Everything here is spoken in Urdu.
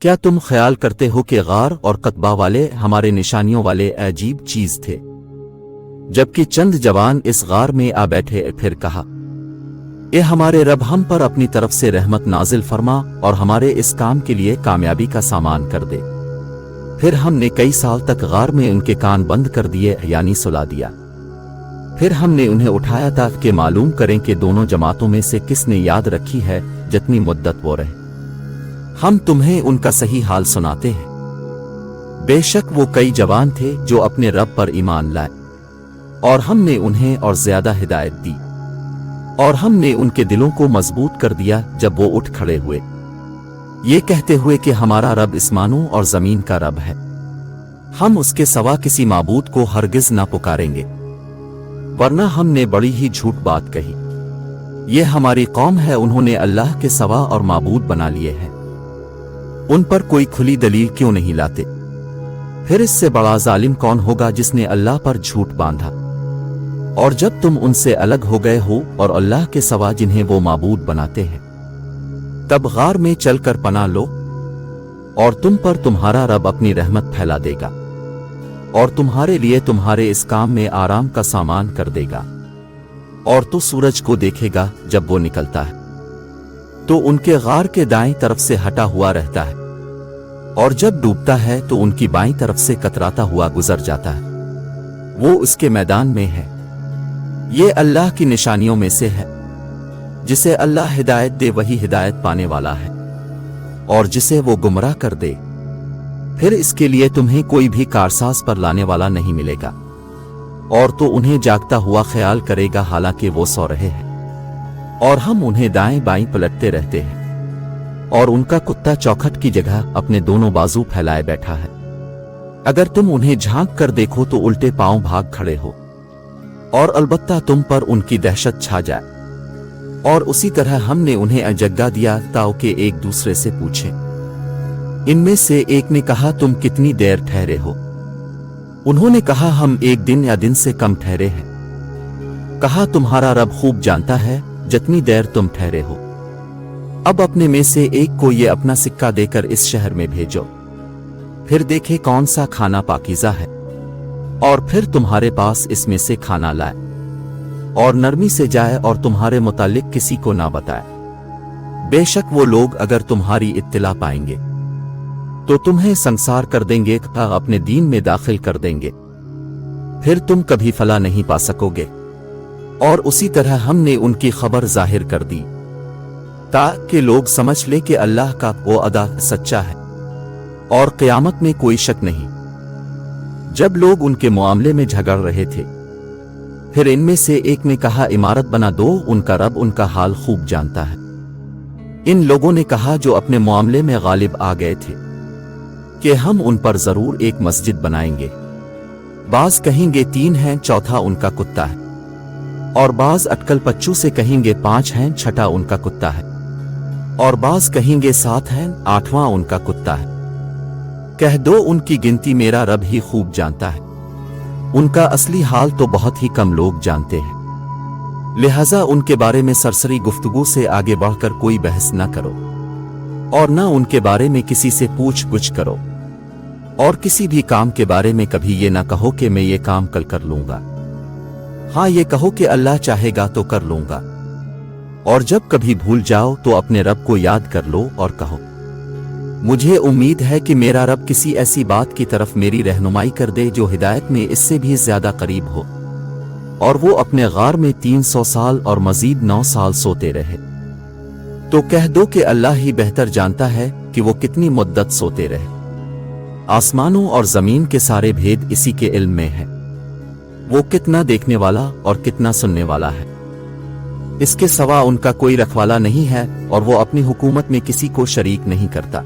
کیا تم خیال کرتے ہو کہ غار اور قطبہ والے ہمارے نشانیوں والے عجیب چیز تھے؟ جبکہ چند جوان اس غار میں آ بیٹھے، پھر کہا، اے ہمارے رب، ہم پر اپنی طرف سے رحمت نازل فرما اور ہمارے اس کام کے لیے کامیابی کا سامان کر دے۔ پھر ہم نے کئی سال تک غار میں ان کے کان بند کر دیے، یعنی سلا دیا۔ پھر ہم نے انہیں اٹھایا تاکہ معلوم کریں کہ دونوں جماعتوں میں سے کس نے یاد رکھی ہے جتنی مدت وہ رہے۔ ہم تمہیں ان کا صحیح حال سناتے ہیں۔ بے شک وہ کئی جوان تھے جو اپنے رب پر ایمان لائے، اور ہم نے انہیں اور زیادہ ہدایت دی، اور ہم نے ان کے دلوں کو مضبوط کر دیا جب وہ اٹھ کھڑے ہوئے، یہ کہتے ہوئے کہ ہمارا رب اسمانوں اور زمین کا رب ہے، ہم اس کے سوا کسی معبود کو ہرگز نہ پکاریں گے، ورنہ ہم نے بڑی ہی جھوٹ بات کہی۔ یہ ہماری قوم ہے، انہوں نے اللہ کے سوا اور معبود بنا لیے ہیں، ان پر کوئی کھلی دلیل کیوں نہیں لاتے؟ پھر اس سے بڑا ظالم کون ہوگا جس نے اللہ پر جھوٹ باندھا؟ اور جب تم ان سے الگ ہو گئے ہو اور اللہ کے سوا جنہیں وہ معبود بناتے ہیں، تب غار میں چل کر پناہ لو، اور تم پر تمہارا رب اپنی رحمت پھیلا دے گا، اور تمہارے لیے تمہارے اس کام میں آرام کا سامان کر دے گا۔ اور تو سورج کو دیکھے گا جب وہ نکلتا ہے تو ان کے غار کے دائیں طرف سے ہٹا ہوا رہتا ہے، اور جب ڈوبتا ہے تو ان کی بائیں طرف سے کتراتا ہوا گزر جاتا ہے، وہ اس کے میدان میں ہے۔ یہ اللہ کی نشانیوں میں سے ہے، جسے اللہ ہدایت دے وہی ہدایت پانے والا ہے، اور جسے وہ گمراہ کر دے پھر اس کے لیے تمہیں کوئی بھی کارساز پر لانے والا نہیں ملے گا۔ اور تو انہیں جاگتا ہوا خیال کرے گا حالانکہ وہ سو رہے ہیں، اور ہم انہیں دائیں بائیں پلٹتے رہتے ہیں، اور ان کا کتا چوکھٹ کی جگہ اپنے دونوں بازو پھیلائے بیٹھا ہے۔ اگر تم انہیں جھانک کر دیکھو تو الٹے پاؤں بھاگ کھڑے ہو، اور البتہ تم پر ان کی دہشت چھا جائے۔ اور اسی طرح ہم نے انہیں اجگا دیا تاکہ ایک دوسرے سے پوچھیں۔ ان میں سے ایک نے کہا، تم کتنی دیر ٹھہرے ہو؟ انہوں نے کہا، ہم ایک دن یا دن سے کم ٹھہرے ہیں۔ کہا، تمہارا رب خوب جانتا ہے جتنی دیر تم ٹھہرے ہو۔ اب اپنے میں سے ایک کو یہ اپنا سکہ دے کر اس شہر میں بھیجو، پھر دیکھے کون سا کھانا پاکیزہ ہے، اور پھر تمہارے پاس اس میں سے کھانا لائے، اور نرمی سے جائے اور تمہارے متعلق کسی کو نہ بتائے۔ بے شک وہ لوگ اگر تمہاری اطلاع پائیں گے تو تمہیں سنسار کر دیں گے، اپنے دین میں داخل کر دیں گے، پھر تم کبھی فلاح نہیں پا سکو گے۔ اور اسی طرح ہم نے ان کی خبر ظاہر کر دی تاکہ لوگ سمجھ لیں کہ اللہ کا وعدہ سچا ہے اور قیامت میں کوئی شک نہیں۔ جب لوگ ان کے معاملے میں جھگڑ رہے تھے، پھر ان میں سے ایک نے کہا، عمارت بنا دو، ان کا رب ان کا حال خوب جانتا ہے۔ ان لوگوں نے کہا جو اپنے معاملے میں غالب آ گئے تھے کہ ہم ان پر ضرور ایک مسجد بنائیں گے۔ بعض کہیں گے 3 ہیں، چوتھا ان کا کتا ہے، اور بعض اٹکل پچو سے کہیں گے 5 ہیں، چھٹا ان کا کتا ہے، اور بعض کہیں گے 7 ہیں، 8واں ان کا کتا ہے۔ کہہ دو ان کی گنتی میرا رب ہی خوب جانتا ہے، ان کا اصلی حال تو بہت ہی کم لوگ جانتے ہیں، لہذا ان کے بارے میں سرسری گفتگو سے آگے بڑھ کر کوئی بحث نہ کرو، اور نہ ان کے بارے میں کسی سے پوچھ گچھ کرو، اور کسی بھی کام کے بارے میں کبھی یہ نہ کہو کہ میں یہ کام کل کر لوں گا، ہاں یہ کہو کہ اللہ چاہے گا تو کر لوں گا۔ اور جب کبھی بھول جاؤ تو اپنے رب کو یاد کر لو اور کہو، مجھے امید ہے کہ میرا رب کسی ایسی بات کی طرف میری رہنمائی کر دے جو ہدایت میں اس سے بھی زیادہ قریب ہو۔ اور وہ اپنے غار میں 300 سال اور مزید 9 سال سوتے رہے۔ تو کہہ دو کہ اللہ ہی بہتر جانتا ہے کہ وہ کتنی مدت سوتے رہے۔ آسمانوں اور زمین کے سارے بھید اسی کے علم میں ہے، وہ کتنا دیکھنے والا اور کتنا سننے والا ہے۔ اس کے سوا ان کا کوئی رکھوالا نہیں ہے، اور وہ اپنی حکومت میں کسی کو شریک نہیں کرتا۔